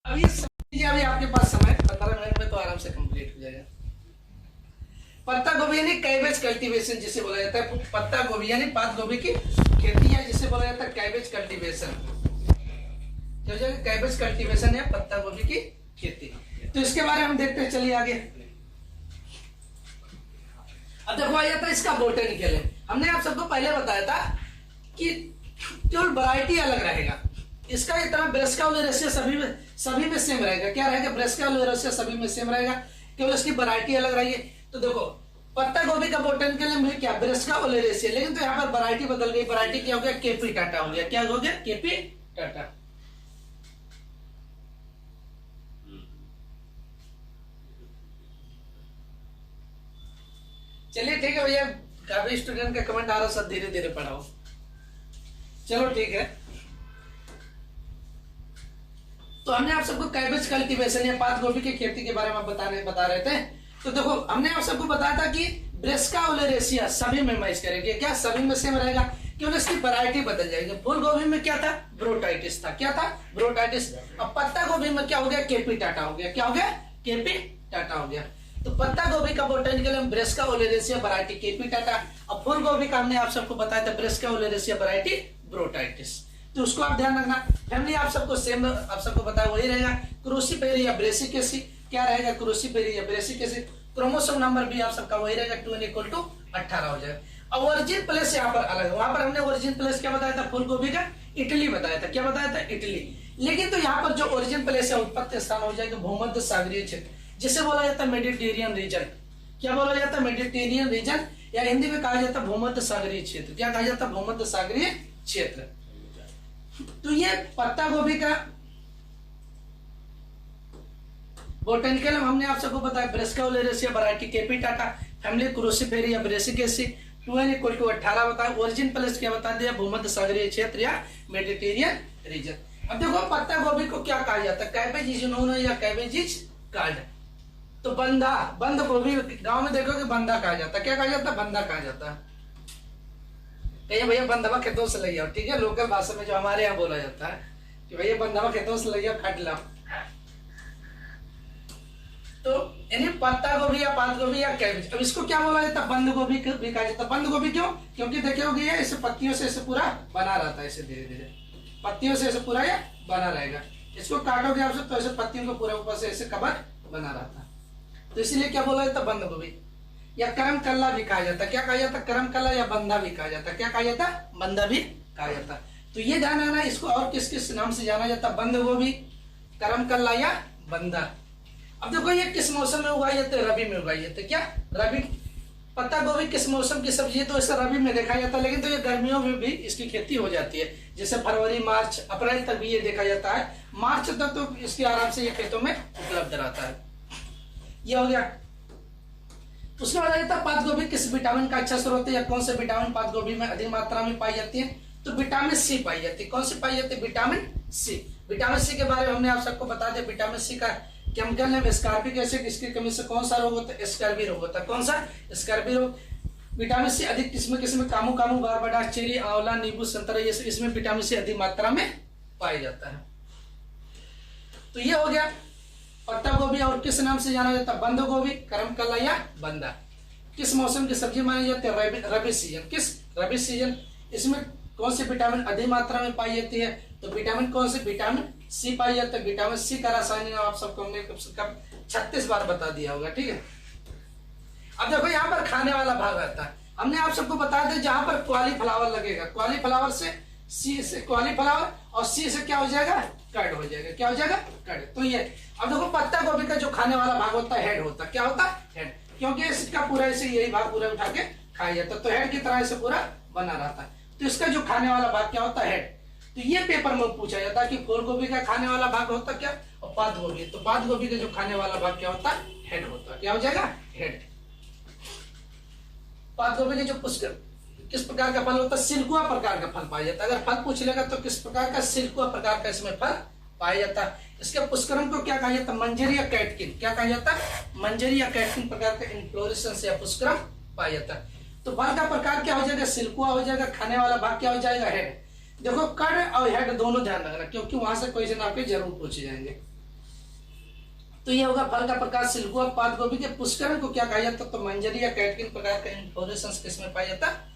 अभी समझिए, अभी आपके पास समय 15 मिनट में तो आराम से कंप्लीट हो जाएगा। पत्ता गोभी यानी कैबेज कल्टीवेशन जिसे बोला जाता है, पत्ता गोभी यानी पात गोभी की खेती है जिसे बोला जाता है कैबेज कल्टीवेशन। क्या हो जाएगा? कैबेज कल्टीवेशन या पत्ता गोभी की खेती। तो इसके बारे में हम देखते हैं, चलिए आगे। अब देखो आ जाता है इसका बोटेनिकल है। हमने आप सबको पहले बताया था कि केवल वैरायटी अलग रहेगा। इसका इतना ब्रेस्का ओलेरेसिया सभी में सेम रहेगा। क्या रहेगा? ब्रेस्का ओलेरेसिया सभी में सेम रहेगा, केवल इसकी वैरायटी अलग रहेगी। तो देखो पत्ता गोभी का बोटेनिकल नेम है क्या? ब्रेस्का ओलेरेसिया। लेकिन तो यहाँ पर वैरायटी बदल गई। वैरायटी क्या हो गया? केपी टाटा हो गया। क्या हो गया? केपी टाटा। चलिए ठीक है भैया, काफी स्टूडेंट का कमेंट आ रहा है, सब धीरे धीरे पढ़ाओ। चलो ठीक है। तो हमने आप सबको कैबेज कल्टीवेशन या पात गोभी की खेती के बारे में बता रहे थे। तो देखो हमने आप सबको बताया था कि ब्रेस्का ओलेरेसिया सभी में मैच करेंगे। क्या? सभी में सेम रहेगा, केवल इसकी वैरायटी बदल जाएगी। फूल गोभी में क्या था? ब्रोटाइटिस था। क्या था? ब्रोटाइटिस। अब पत्ता गोभी में क्या हो गया? केपी टाटा हो गया। क्या हो गया? केपी टाटा हो गया। तो पत्ता गोभी का botanical name brassica oleracea variety capitata. अब फूल गोभी का हमने आप सबको बताया था ब्रेस्का ओलेरेसिया वैरायटी ब्रोटाइटिस। तो उसको आप ध्यान रखना। फैमिली आप सबको सेम आप सबको बताया वही रहेगा। क्रूसीपेरी या ब्रेसिकेसी क्या रहेगा? क्रूसीपेरी या ब्रेसिकेसी। क्रोमोसोम नंबर भी आप सबका वही रहेगा, 2n=18 हो जाएगा। अब ओरिजिन प्लेस यहाँ पर अलग है। वहां पर हमने ओरिजिन प्लेस क्या बताया था? फूल गोभी का इटली बताया था। क्या बताया था? इटली। लेकिन तो यहाँ पर जो ओरिजिन प्लेस है उत्पत्ति स्थान हो जाएगा भूमध्य सागरीय क्षेत्र, जिसे बोला जाता है मेडिटेरियन रीजन। क्या बोला जाता है? मेडिटेरियन रीजन, या हिंदी में कहा जाता है भूमध्य सागरीय क्षेत्र। क्या कहा जाता है? भूमध्य सागरीय क्षेत्र। तो ये पत्ता गोभी का बोटेनिकल हमने आप सबको बताया brassica oleracea variety capitata. Family cruciferae या ब्रेसिकेसी। 2n=18 बताया। ओरिजिन प्लेस क्या बता दिया? भूमध्य सागरीय क्षेत्र या मेडिटेरियन रीजन। अब देखो पत्ता गोभी को क्या कहा जाता है? कैबेज इज नोन या कैबेज इज कॉल्ड। तो बंद गोभी गांव में देखोगे बंदा कहा जाता है। क्या कहा जाता है? बंदा कहा जाता है। कहिए भैया बंधवा खेतों से ले आओ। ठीक है, लोकल भाषा में जो हमारे यहाँ बोला जाता है कि भैया बंधवा खेतों से ले आओ, काट लाओ। तो यानी पत्ता गोभी या पात गोभी या कैबेज। अब इसको क्या बोला जाता है? बंद गोभी भी कहा जाता है। बंद गोभी क्यों? क्योंकि देखोगे ये इसे पत्तियों से इसे पूरा बना रहता है, इसे धीरे धीरे पत्तियों से इसे पूरा ये बना रहेगा। इसको काटोगे आप तो ऐसे पत्तियों को पूरा ऊपर से ऐसे कवर बना रहता है। तो इसीलिए क्या बोला जाता है? बंद गोभी। या करम कल्ला भी कहा जाता है। क्या कहा जाता है? करम कल्ला या बंदा भी कहा जाता है। क्या कहा जाता है? बंदा भी कहा जाता है। तो ये ध्यान रखना, इसको और किस किस नाम से जाना जाता है? बंद गोभी, करम कल्ला या बंदा। अब देखो ये किस मौसम में उगाई जाते हैं? रबी में उगाई जाते हैं। क्या? रबी। पत्ता गोभी किस मौसम की सब्जी है? तो इसे रबी में देखा जाता है। लेकिन तो ये गर्मियों में भी इसकी खेती हो जाती है, जैसे फरवरी मार्च अप्रैल तक भी ये देखा जाता है। मार्च तक तो इसके आराम से ये खेतों में उपलब्ध रहता है। ये हो गया। उसके बाद आता है पात गोभी किस विटामिन का अच्छा स्रोत है, या कौन से विटामिन पात गोभी में अधिक मात्रा में पाई जाती है? तो विटामिन सी पाई जाती है। कौन सी पाई जाती है? Vitamin C. विटामिन सी के बारे में हमने आप सबको बता दिया। विटामिन सी का केमिकल नेम स्कॉर्बिक एसिड। इसकी कमी से कौन सा रोग होता है? स्कर्वी रोग होता है। कौन सा? स्कर्वी रोग। विटामिन सी अधिक किस्म कामू गारबडा चेरी आंवला नींबू संतरा ये इसमें विटामिन सी अधिक मात्रा में पाया जाता है। तो ये हो गया पत्ता गोभी। और किस नाम से जाना जाता है? बंद गोभी, करम कल्ला या बंदा। किस मौसम की सब्जी मानी जाती है? रबी सीजन। किस? रबी सीजन। इसमें कौन सी विटामिन अधिक मात्रा में पाई जाती है? तो विटामिन कौन से? विटामिन सी पाई जाता है। विटामिन सी का रासायनिक नाम आप सबको हमने 36 बार बता दिया होगा। ठीक है। अब देखो यहाँ पर खाने वाला भाग आता है। हमने आप सबको बताया था जहां पर कॉलीफ्लावर लगेगा, कॉलीफ्लावर से सी से कॉलीफ्लावर और सी से क्या हो जाएगा? कर्ड हो जाएगा। क्या हो जाएगा? कर्ड। तो ये अब देखो पत्ता गोभी का जो खाने वाला भाग होता है हेड होता है। क्या होता है? हेड। क्योंकि इसका पूरा इसे यही भाग पूरा उठा के खाया जाता है, तो हेड की तरह इसे पूरा बना रहता है। तो इसका जो खाने वाला भाग क्या होता है? हेड। तो ये पेपर में पूछा जाता है कि फूल गोभी का खाने वाला भाग होता क्या और पात गोभी। तो पात गोभी का जो खाने वाला भाग क्या होता है? हेड होता है। क्या हो जाएगा? हेड। पात गोभी के जो पुष्कर किस प्रकार का फल होता है? सिल्कुआ प्रकार का फल पाया जाता है। अगर फल पूछ लेगा तो किस प्रकार का? सिल्कुआ प्रकार का इसमें फल पाया जाता है। इसके पुष्करम को क्या कहा जाता है? मंजरी या कैटकिन। क्या कहा जाता है? मंजरी या कैटकिन प्रकार का इन्फ्लोरेसेंस या पुष्करम पाया जाता है। तो फल का प्रकार क्या हो जाएगा? सिल्कुआ हो जाएगा। खाने वाला भाग क्या हो जाएगा? हेड। देखो कड़ और हेड दोनों ध्यान रखना, क्योंकि वहां से क्वेश्चन आपके जरूर पूछे जाएंगे। तो ये होगा फल का प्रकार सिल्कुआ। पात गोभी के पुष्करण को क्या कहा जाता है? तो मंजरी या कैटकिन प्रकार का इन्फ्लोरेसेंस किसमें पाया जाता है?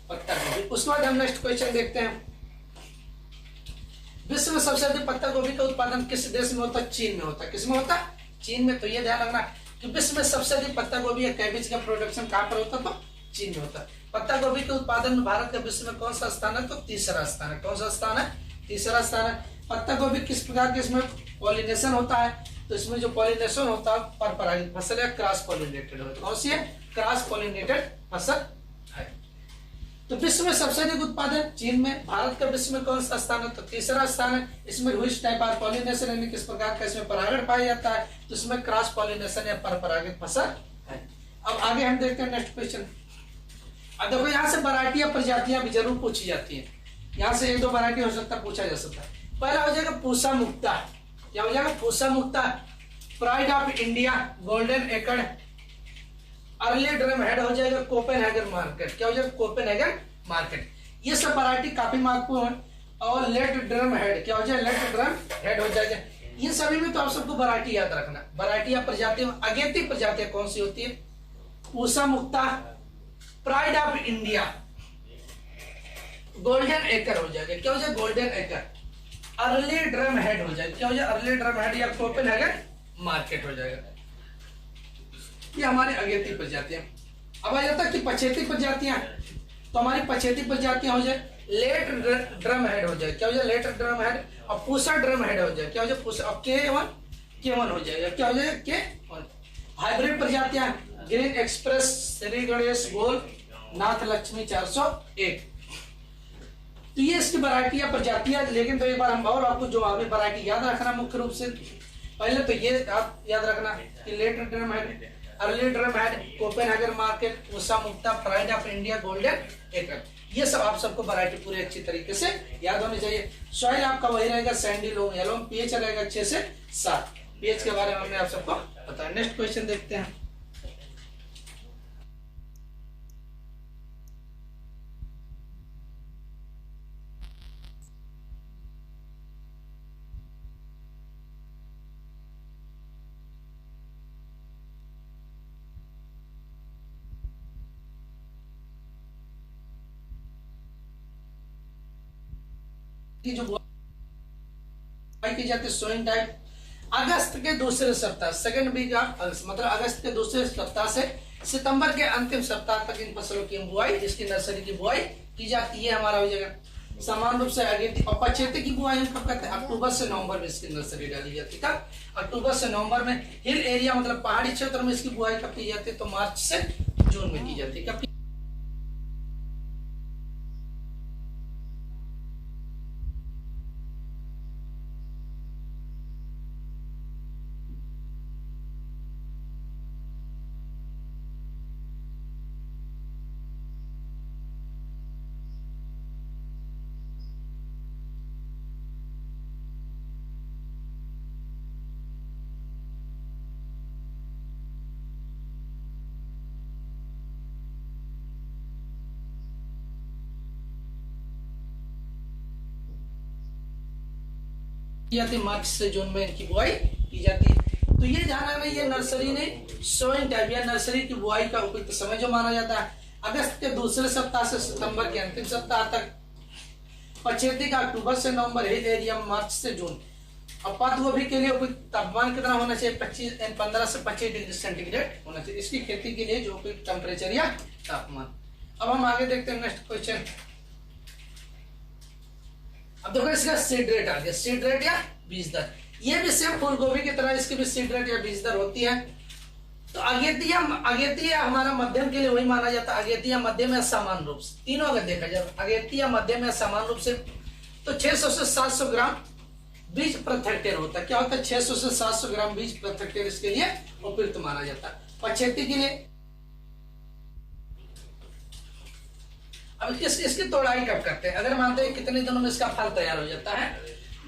पत्ता गोभी। उसके बाद हम नेक्स्ट क्वेश्चन देखते हैं। विश्व में सबसे अधिक पत्ता गोभी का उत्पादन किस देश में होता है? चीन में होता है। किसमें होता है? चीन में। तो ये ध्यान रखना कि विश्व में सबसे अधिक पत्ता गोभी या कैबेज का प्रोडक्शन कहाँ पर होता है? तो चीन में होता है। पत्ता गोभी के उत्पादन में भारत का विश्व में कौन सा स्थान है? तो तीसरा स्थान है। कौन सा स्थान है? तीसरा स्थान है। पत्ता गोभी किस प्रकार के इसमें पॉलिनेशन होता है? तो इसमें जो पॉलिनेशन होता है परपरागित फसल या क्रॉस पॉलिनेटेड होता है। कौन सी है? क्रॉस पॉलिनेटेड फसल है। तो विश्व में सबसे अधिक उत्पादन चीन में। भारत का विश्व में कौन सा स्थान है? तो तीसरा स्थान है। इसमें व्हिच टाइप ऑफ पॉलिनेशन यानी किस प्रकार का इसमें परागण पाया जाता है? तो इसमें क्रॉस पॉलिनेशन या परपरागित फसल है। अब आगे हम देखते हैं नेक्स्ट क्वेश्चन। अब देखो यहाँ से वैरायटी या प्रजातियां भी जरूर पूछी जाती हैं। यहाँ से एक दो वैरायटी हो सकता है पूछा जा सकता है। पहला हो जाएगा पूसा मुक्ता। क्या हो जाएगा? Pusa Mukta, pride of India, golden एकड़, अर्ली ड्रम हेड हो जाएगा, कोपेनहेगन मार्केट। क्या हो जाएगा? Copenhagen market. ये सब वैरायटी काफी महत्वपूर्ण है। और लेट ड्रम हेड, क्या हो जाएगा? लेट ड्रम हेड हो जाएगा। इन सभी में तो आप सबको वैरायटी याद रखना। वैरायटी या प्रजातियों, अगेती प्रजातियां कौन सी होती है? Pusa Mukta, pride of India, golden एकर हो जाएगा। क्या हो जाएगा? गोल्डन एकर, अर्ली ड्रम हेड हो जाएगा। क्या हो जाएगा? अर्ली ड्रम हेड या कोपेनहेगन मार्केट हो जाएगा। ये हमारी अगेती प्रजातियां। अब आ जाता है कि पछेती प्रजातियां। तो हमारी पछेती प्रजातियां हो जाए लेट ड्रम हेड हो जाए। क्या हो जाए? Let drum head. और पूसा ड्रम हेड हो जाए। क्या हो जाए? पूसा। और K1 हो जाएगा। क्या हो जाएगा? K1। हाइब्रिड प्रजातियां ग्रीन एक्सप्रेस, श्री गणेश, गोल, नाथ लक्ष्मी 401। तो ये इसकी वैरायटी या प्रजातियां। लेकिन तो एक बार हम और आपको जो हमें वैरायटी याद रखना मुख्य रूप से, पहले तो ये आप याद रखना कि late drum head, early drum head, Copenhagen market, Pusa Mukta, pride of India, golden acre. ये सब आप सबको वैरायटी पूरे अच्छी तरीके से याद होनी चाहिए। सॉइल आपका वही रहेगा सैंडी लोम येलोम, पीएच रहेगा 6 से 7। पीएच के बारे में हमने आप सबको बताया। नेक्स्ट क्वेश्चन देखते हैं। की जो बुआई की जाती है सोइंग टाइप अगस्त के दूसरे सप्ताह, सेकंड वीक ऑफ अगस्त, मतलब अगस्त के दूसरे सप्ताह से सितंबर के अंतिम सप्ताह तक इन फसलों की बुआई, जिसकी नर्सरी की बुआई की जाती है। हमारा हो जाएगा समान रूप से अगेती और पछेती की बुआई हम कब करते हैं? अक्टूबर से नवंबर में इसकी नर्सरी डाली जाती है। कब? अक्टूबर से नवंबर में। हिल एरिया मतलब पहाड़ी क्षेत्र में इसकी बुआई कब की जाती है? तो मार्च से जून में की जाती है। कब? जाती मार्च से जून में इनकी बुआई की जाती है। तो ये ध्यान रखना, ये नर्सरी ने सोइंग टाइप या नर्सरी की बुआई का उपयुक्त समय जो माना जाता है अगस्त के दूसरे सप्ताह से सितंबर के अंतिम सप्ताह तक, पछेती का अक्टूबर से नवंबर, हिल एरिया मार्च से जून। और पत्ता गोभी के लिए उपयुक्त तापमान कितना होना चाहिए? 15 से 25 डिग्री सेंटीग्रेड होना चाहिए इसकी खेती के लिए, जो उपयुक्त टेम्परेचर या तापमान। अब हम आगे देखते हैं नेक्स्ट क्वेश्चन। अब देखो इसका सीड रेट आ गया, सीड रेट या बीज दर। ये भी सेम फूल गोभी की तरह इसकी भी सीड रेट या बीज दर होती है। तो अगेती या हमारा मध्यम के लिए वही माना जाता है। अगेती या मध्यम या समान रूप से, तीनों अगर देखा जाए अगेती या मध्यम या समान रूप से, तो 600 से 700 ग्राम बीज प्रति हेक्टेयर होता है। क्या होता है? 600 से 700 ग्राम बीज प्रति हेक्टेयर इसके लिए उपयुक्त माना जाता है। पछेती के लिए अब इसकी तोड़ाई कब करते हैं? अगर मानते हैं कितने दिनों में इसका फल तैयार हो जाता है,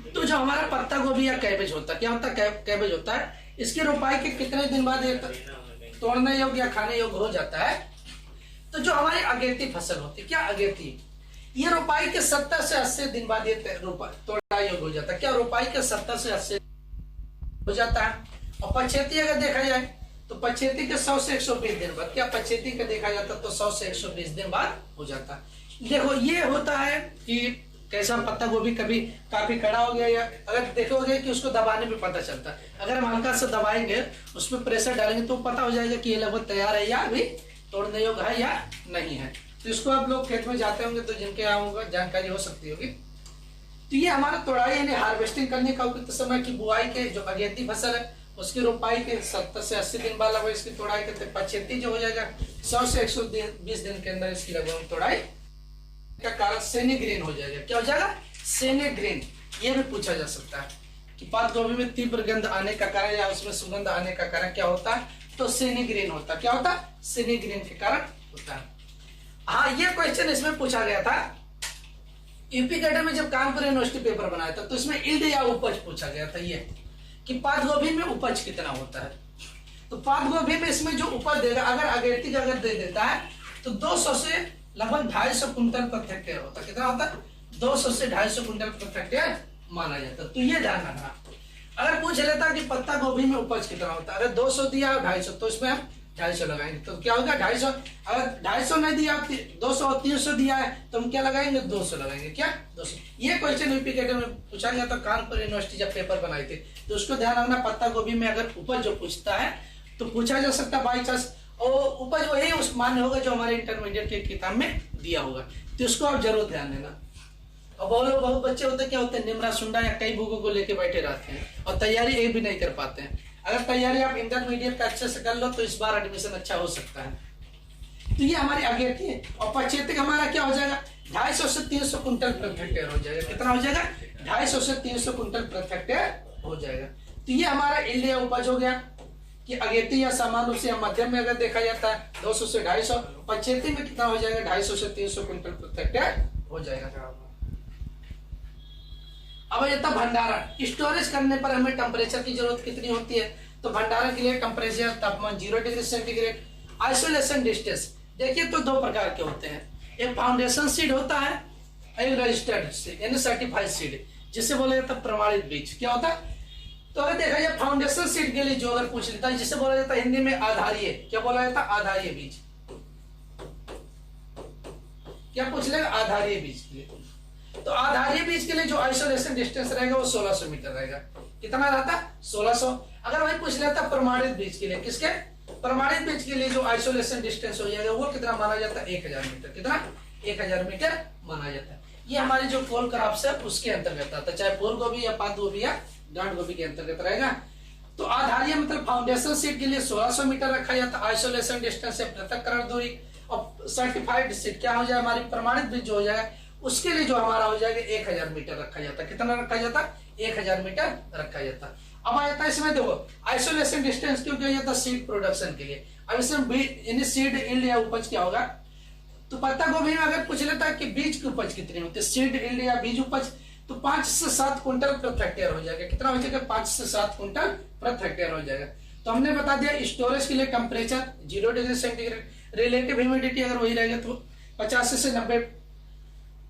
तो जो हमारा पत्ता गोभी या कैबेज होता है, क्या होता है? कैबेज होता है। इसकी रोपाई के कितने दिन बाद ये तोड़ने योग्य या खाने योग्य हो जाता है? तो जो हमारी अगेती फसल होती है, क्या अगेती, ये रोपाई के 70 से 80 दिन बाद ये तोड़ाई योग्य हो जाता है। क्या रोपाई के 70 से 80 हो जाता है? और पछेती अगर देखा जाए तो पछेती के 100 से 120 दिन बाद, क्या पछेती का देखा जाता तो 100 से 120 दिन बाद हो जाता। देखो ये होता है कि कैसा पत्ता गोभी कभी काफी खड़ा हो गया, या अगर देखोगे कि उसको दबाने पे पता चलता है। अगर हम हल्का सा दबाएंगे, उसमें प्रेशर डालेंगे तो पता हो जाएगा कि ये लगभग तैयार है या अभी तोड़ने योग्य है या नहीं है। तो इसको आप लोग खेत में जाते होंगे तो जिनके यहाँ होगा जानकारी हो सकती होगी। तो ये हमारा तोड़ाई यानी हार्वेस्टिंग करने का उपयुक्त समय की बुआई के जो अगेती फसल है उसकी रोपाई के 70 से 80 दिन बाद लगभग इसकी तोड़ाई करते। पछेती जो हो जाएगा 100 से 120 दिन के अंदर इसकी लगभग तोड़ाई का कारण सेनी ग्रीन हो जाएगा। क्या हो जाएगा? सेनी ग्रीन। ये भी पूछा जा सकता है कि पात गोभी में तीव्र गंध आने का कारण या उसमें सुगंध आने का कारण क्या होता है, तो सेनी ग्रीन होता है। क्या होता है? सेनी ग्रीन के कारण होता है। हाँ, ये क्वेश्चन इसमें पूछा गया था यूपी कैडर में जब कानपुर यूनिवर्सिटी पेपर बनाया था, तो इसमें इल्ड या उपज पूछा गया था ये कि पात गोभी में उपज कितना होता है। तो पात गोभी में इसमें जो उपज देगा, अगर अगेती का अगर दे देता है तो 200 से लगभग 250 कुंटल प्रति हेक्टेयर होता है। कितना होता है? 200 से 250 कुंटल प्रति हेक्टेयर माना जाता है। तो ये ध्यान रखना। अगर पूछ लेता कि पत्ता गोभी में उपज कितना होता है, अगर 200 दिया और 250, तो इसमें हम 250 लगाएंगे। तो क्या होगा? 250। अगर 250 नहीं दिया, 200 और 300 दिया है, तो हम क्या लगाएंगे? 200 लगाएंगे। क्या? 200। ये क्वेश्चन यूपी कैडर में पूछा गया था कानपुर यूनिवर्सिटी जब पेपर बनाई थी। तो उसको ध्यान रखना, पत्ता गोभी में अगर उपज जो पूछता है तो पूछा जा सकता है बाई चांस, और उपज वही उस मान्य होगा जो हमारे इंटरमीडिएट के किताब में दिया होगा। तो इसको आप जरूर ध्यान देना। और बहुत बच्चे होते क्या होते हैं, निमरा सुंडा या कई बुकों को लेके बैठे रहते हैं और तैयारी एक भी नहीं कर पाते हैं। अगर तैयारी आप इंटरमीडिएट का अच्छे से कर लो तो इस बार एडमिशन अच्छा हो सकता है। तो ये हमारी अगेती है। और पछेती हमारा क्या हो जाएगा? 250 से 300 कुंटल प्रति हेक्टेयर हो जाएगा। कितना हो जाएगा? 250 से 300 कुंटल प्रति हेक्टेयर हो जाएगा। तो ये हमारा इल्ड या उपज हो गया कि अगेती या सामान्य रूप से मध्यम में अगर देखा जाता है 200 से 250, पछेती में कितना हो जाएगा? 250 से 300 कुंटल प्रति हेक्टेयर हो जाएगा। अब आता भंडारण। स्टोरेज करने पर हमें टेम्परेचर की जरूरत कितनी होती है? तो भंडारण के लिए टेम्परेचर तापमान 0 डिग्री सेंटीग्रेड। आइसोलेशन डिस्टेंस देखिए तो 2 प्रकार के होते हैं, एक फाउंडेशन सीड होता है, एक रजिस्टर्ड सीड यानी सर्टिफाइड सीड, जिसे बोला जाता है प्रमाणित बीज। क्या होता है? तो अगर देखा जाए फाउंडेशन सीड के लिए जो अगर पूछ लेता है, जिसे बोला जाता है हिंदी में आधारीय, क्या बोला जाता है? आधारीय बीज। क्या पूछ लेगा? आधारीय बीज के लिए। तो आधारीय बीज के लिए जो आइसोलेशन डिस्टेंस रहेगा वो 1600 मीटर रहेगा। कितना रहता है? 1600। अगर वही पूछ लेता प्रमाणित बीज के लिए, किसके? प्रमाणित बीज के लिए जो आइसोलेशन डिस्टेंस हो जाएगा वो कितना माना जाता है? 1000 मीटर। कितना? 1000 मीटर माना जाता है। ये हमारी जो कोल क्रॉप्स है उसके अंतर्गत आता है, चाहे फूल गोभी या पात गोभी या गांठ गोभी के अंतर्गत रहेगा। तो आधारीय मतलब फाउंडेशन सीड के लिए 1600 मीटर रखा जाता है आइसोलेशन डिस्टेंस से पृथक्करण दूरी। और सर्टिफाइड सीड क्या हो जाए? हमारी प्रमाणित बीज जो हो जाएगा उसके लिए जो हमारा हो जाएगा 1000 मीटर रखा जाता है। कितना रखा जाता है? 1000 मीटर रखा जाता है। अब आ जाता है इसमें देखो आइसोलेशन डिस्टेंस क्यों किया जाता है? सीड प्रोडक्शन के लिए। अब इसमें सीड इल्ड या उपज क्या होगा? तो पत्ता गोभी में अगर पूछ लेता है कि बीज की उपज कितनी होती है, सीड इल्ड या बीज उपज, तो 5 से 7 कुंटल प्रति हेक्टेयर हो जाएगा। कितना हो जाएगा? 5 से 7 कुंटल प्रति हेक्टेयर हो जाएगा। तो हमने बता दिया स्टोरेज के लिए temperature 0 degree centigrade, relative humidity अगर वही रहेगा तो 50 से 90,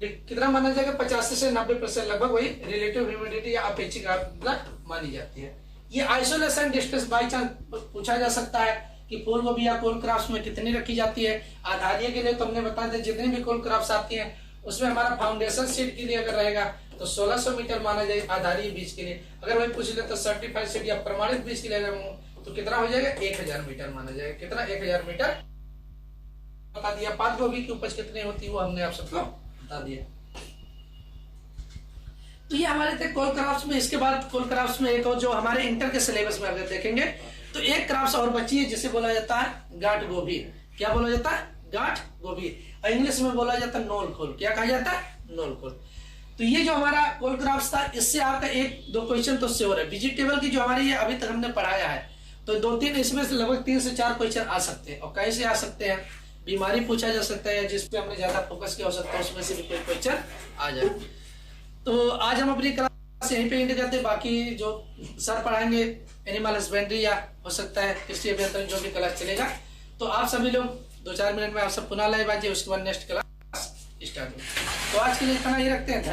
कितना माना जाएगा? 50 से 90% लगभग वही रिलेटिव ह्यूमिडिटी या अपेक्षित आर्द्रता मानी जाती है। ये आइसोलेशन डिस्टेंस बाई चांस पूछा जा सकता है कि फूल गोभी या कोल क्रॉप्स में कितनी रखी जाती है। आधारीय के लिए तो हमने बता दिया जितनी भी कोल क्रॉप्स आती हैं उसमें हमारा फाउंडेशन सीड के लिए अगर रहेगा तो 1600 मीटर माना जाएगा आधारीय बीज के लिए। अगर वही पूछ ले तो सर्टिफाइड सीड या प्रमाणित बीज के लिए अगर तो कितना हो जाएगा? 1000 मीटर माना जाएगा। कितना? 1000 मीटर बता दिया। पात गोभी की उपज कितनी होती है वो हमने आप सबको बता दिया। तो ये हमारे थे कोल क्रॉप्स में। इसके बाद कोल क्रॉप्स में एक और जो हमारे इंटर के सिलेबस में अगर देखेंगे तो एक क्रॉप्स और बची है जिसे बोला जाता है गांठ गोभी। क्या बोला जाता है? गांठ गोभी। और इंग्लिश में बोला जाता है नोल खोल। क्या कहा जाता है? नोल खोल। तो ये जो हमारा कोल क्रॉप्स था इससे आपका 1-2 क्वेश्चन तो श्योर है। वेजिटेबल की जो हमारी अभी तक हमने पढ़ाया है तो 2-3 इसमें से लगभग 3 से 4 क्वेश्चन आ सकते हैं। और कैसे आ सकते हैं? बीमारी पूछा जा सकता है जिसपे हमने ज्यादा फोकस किया हो सकता है, उसमें से भी कोई क्वेश्चन आ जाए। तो आज हम अपनी क्लास यहीं पे एंड करते हैं। बाकी जो सर पढ़ाएंगे एनिमल हस्बेंड्री या हो सकता है कृषि अभियंत्रण जो भी क्लास चलेगा, तो आप सभी लोग 2-4 मिनट में आप सब पुनः लाइव आ जाइए, उसके बाद नेक्स्ट क्लास स्टार्ट हो। तो आज के लिए इतना ही रखते हैं।